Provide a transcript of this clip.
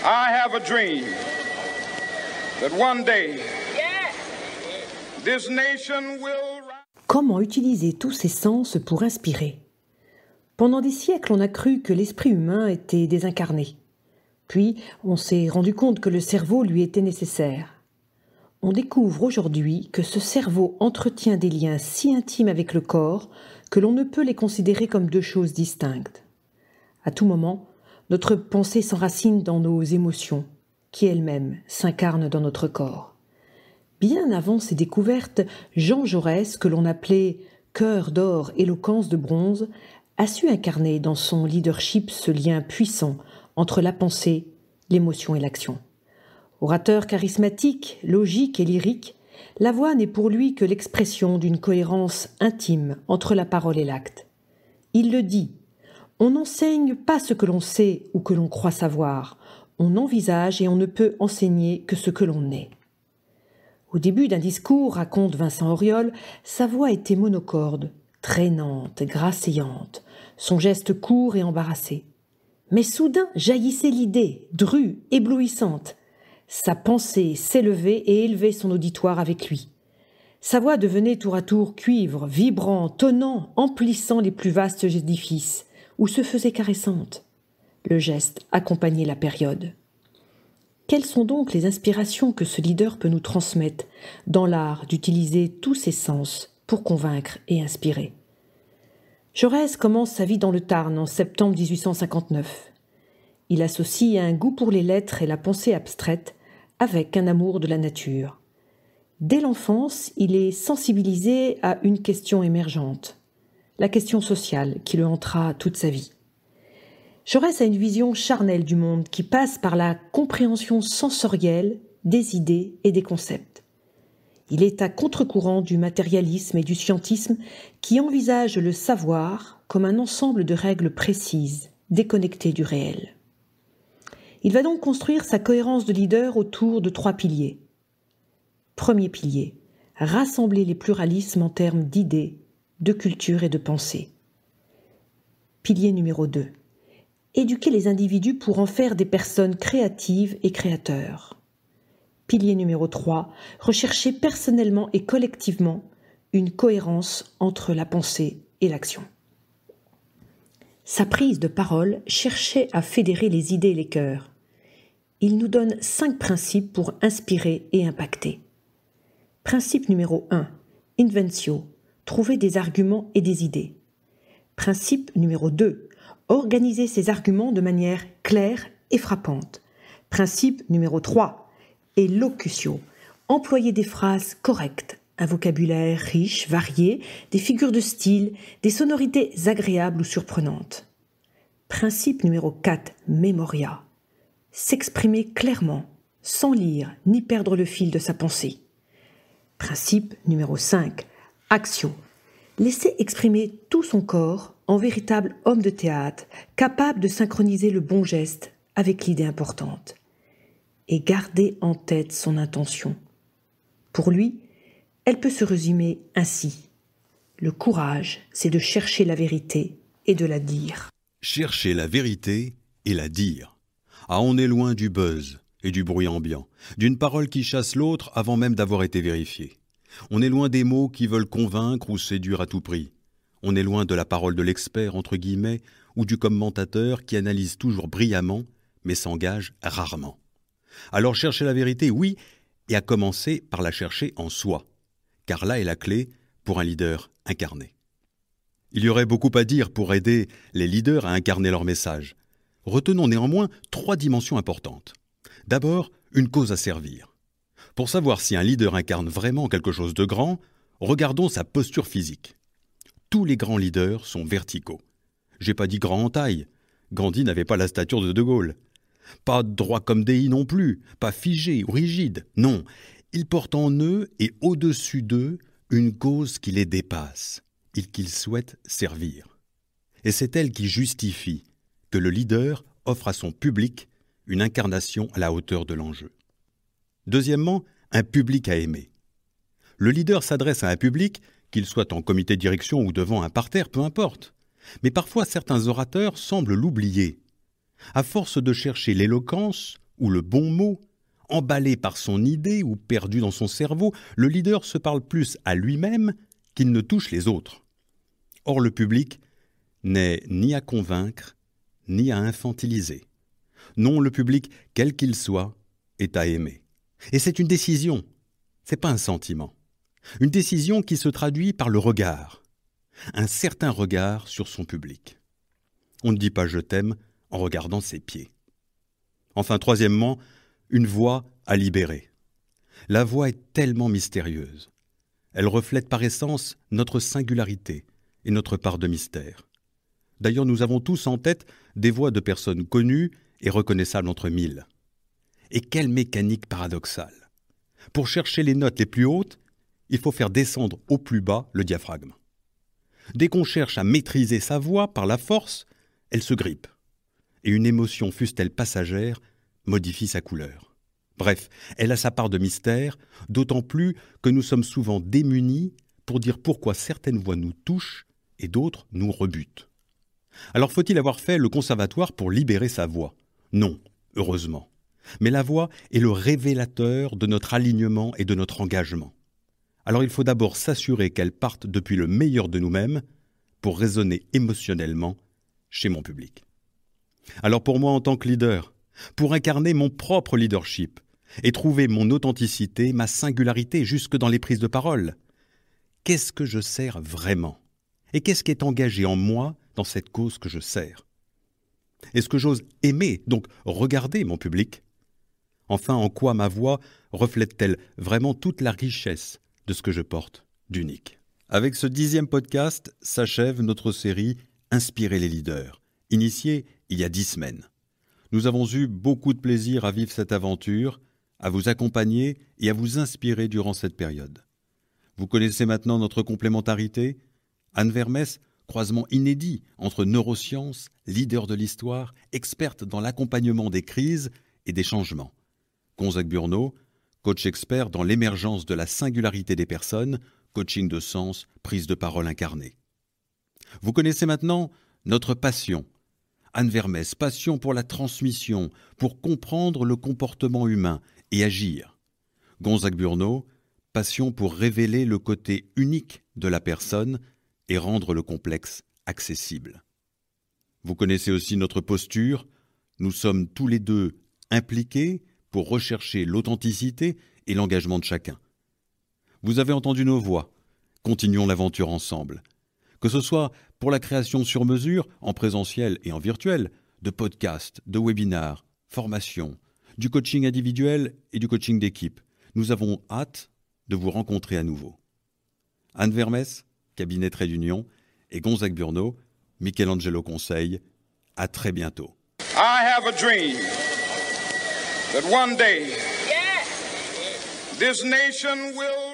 I have a dream that one day this nation will... Comment utiliser tous ses sens pour inspirer? Pendant des siècles, on a cru que l'esprit humain était désincarné. Puis, on s'est rendu compte que le cerveau lui était nécessaire. On découvre aujourd'hui que ce cerveau entretient des liens si intimes avec le corps que l'on ne peut les considérer comme deux choses distinctes. À tout moment, notre pensée s'enracine dans nos émotions, qui elles-mêmes s'incarnent dans notre corps. Bien avant ces découvertes, Jean Jaurès, que l'on appelait « cœur d'or, éloquence de bronze », a su incarner dans son leadership ce lien puissant entre la pensée, l'émotion et l'action. Orateur charismatique, logique et lyrique, la voix n'est pour lui que l'expression d'une cohérence intime entre la parole et l'acte. Il le dit, on n'enseigne pas ce que l'on sait ou que l'on croit savoir, on envisage et on ne peut enseigner que ce que l'on est. Au début d'un discours, raconte Vincent Auriol, sa voix était monocorde, traînante, grasseyante, son geste court et embarrassé. Mais soudain jaillissait l'idée, drue, éblouissante. Sa pensée s'élevait et élevait son auditoire avec lui. Sa voix devenait tour à tour cuivre, vibrant, tonnant, emplissant les plus vastes édifices, ou se faisait caressante. Le geste accompagnait la période. Quelles sont donc les inspirations que ce leader peut nous transmettre dans l'art d'utiliser tous ses sens pour convaincre et inspirer? Jaurès commence sa vie dans le Tarn en septembre 1859. Il associe un goût pour les lettres et la pensée abstraite avec un amour de la nature. Dès l'enfance, il est sensibilisé à une question émergente, la question sociale qui le hantera toute sa vie. Jaurès a une vision charnelle du monde qui passe par la compréhension sensorielle des idées et des concepts. Il est à contre-courant du matérialisme et du scientisme qui envisage le savoir comme un ensemble de règles précises, déconnectées du réel. Il va donc construire sa cohérence de leader autour de 3 piliers. Premier pilier, rassembler les pluralismes en termes d'idées, de culture et de pensée. Pilier numéro 2, éduquer les individus pour en faire des personnes créatives et créateurs. Pilier numéro 3, rechercher personnellement et collectivement une cohérence entre la pensée et l'action. Sa prise de parole cherchait à fédérer les idées et les cœurs. Il nous donne 5 principes pour inspirer et impacter. Principe numéro 1, inventio, trouver des arguments et des idées. Principe numéro 2, organiser ses arguments de manière claire et frappante. Principe numéro 3, élocutio, employer des phrases correctes, un vocabulaire riche, varié, des figures de style, des sonorités agréables ou surprenantes. Principe numéro 4, memoria, s'exprimer clairement, sans lire ni perdre le fil de sa pensée. Principe numéro 5, actio, laisser exprimer tout son corps en véritable homme de théâtre, capable de synchroniser le bon geste avec l'idée importante. Et garder en tête son intention. Pour lui, elle peut se résumer ainsi. Le courage, c'est de chercher la vérité et de la dire. Chercher la vérité et la dire. Ah, on est loin du buzz et du bruit ambiant, d'une parole qui chasse l'autre avant même d'avoir été vérifiée. On est loin des mots qui veulent convaincre ou séduire à tout prix. On est loin de la parole de l'expert, entre guillemets, ou du commentateur qui analyse toujours brillamment, mais s'engage rarement. Alors chercher la vérité, oui, et à commencer par la chercher en soi, car là est la clé pour un leader incarné. Il y aurait beaucoup à dire pour aider les leaders à incarner leur message. Retenons néanmoins 3 dimensions importantes. D'abord, une cause à servir. Pour savoir si un leader incarne vraiment quelque chose de grand, regardons sa posture physique. Tous les grands leaders sont verticaux. J'ai pas dit grand en taille. Gandhi n'avait pas la stature de De Gaulle. Pas droit comme des i non plus, pas figé ou rigide. Non, ils portent en eux et au-dessus d'eux une cause qui les dépasse et qu'ils souhaitent servir. Et c'est elle qui justifie que le leader offre à son public une incarnation à la hauteur de l'enjeu. Deuxièmement, un public à aimer. Le leader s'adresse à un public, qu'il soit en comité de direction ou devant un parterre, peu importe. Mais parfois, certains orateurs semblent l'oublier. À force de chercher l'éloquence, ou le bon mot, emballé par son idée ou perdu dans son cerveau, le leader se parle plus à lui-même qu'il ne touche les autres. Or, le public n'est ni à convaincre, ni à infantiliser. Non, le public, quel qu'il soit, est à aimer. Et c'est une décision, c'est pas un sentiment. Une décision qui se traduit par le regard. Un certain regard sur son public. On ne dit pas « je t'aime » en regardant ses pieds. Enfin, troisièmement, une voix à libérer. La voix est tellement mystérieuse. Elle reflète par essence notre singularité et notre part de mystère. D'ailleurs, nous avons tous en tête des voix de personnes connues et reconnaissables entre mille. Et quelle mécanique paradoxale! Pour chercher les notes les plus hautes, il faut faire descendre au plus bas le diaphragme. Dès qu'on cherche à maîtriser sa voix par la force, elle se grippe. Et une émotion, fût-elle passagère, modifie sa couleur. Bref, elle a sa part de mystère, d'autant plus que nous sommes souvent démunis pour dire pourquoi certaines voix nous touchent et d'autres nous rebutent. Alors faut-il avoir fait le conservatoire pour libérer sa voix? Non, heureusement. Mais la voix est le révélateur de notre alignement et de notre engagement. Alors il faut d'abord s'assurer qu'elle parte depuis le meilleur de nous-mêmes pour résonner émotionnellement chez mon public. Alors pour moi en tant que leader, pour incarner mon propre leadership et trouver mon authenticité, ma singularité jusque dans les prises de parole, qu'est-ce que je sers vraiment? Et qu'est-ce qui est engagé en moi dans cette cause que je sers? Est-ce que j'ose aimer, donc regarder mon public? Enfin, en quoi ma voix reflète-t-elle vraiment toute la richesse de ce que je porte d'unique? Avec ce 10e podcast s'achève notre série « Inspirer les leaders », initiée il y a 10 semaines. Nous avons eu beaucoup de plaisir à vivre cette aventure, à vous accompagner et à vous inspirer durant cette période. Vous connaissez maintenant notre complémentarité? Anne Vermès, croisement inédit entre neurosciences, leader de l'histoire, experte dans l'accompagnement des crises et des changements. Gonzague Burneau, coach expert dans l'émergence de la singularité des personnes, coaching de sens, prise de parole incarnée. Vous connaissez maintenant notre passion. Anne Vermès, passion pour la transmission, pour comprendre le comportement humain et agir. Gonzague Burneau, passion pour révéler le côté unique de la personne et rendre le complexe accessible. Vous connaissez aussi notre posture. Nous sommes tous les deux impliqués pour rechercher l'authenticité et l'engagement de chacun. Vous avez entendu nos voix. Continuons l'aventure ensemble. Que ce soit pour la création sur mesure, en présentiel et en virtuel, de podcasts, de webinars, formations, du coaching individuel et du coaching d'équipe, nous avons hâte de vous rencontrer à nouveau. Anne Vermès, cabinet Trait d'Union, et Gonzague Burneau, Michelangelo Conseil, à très bientôt. I have a dream that one day this nation will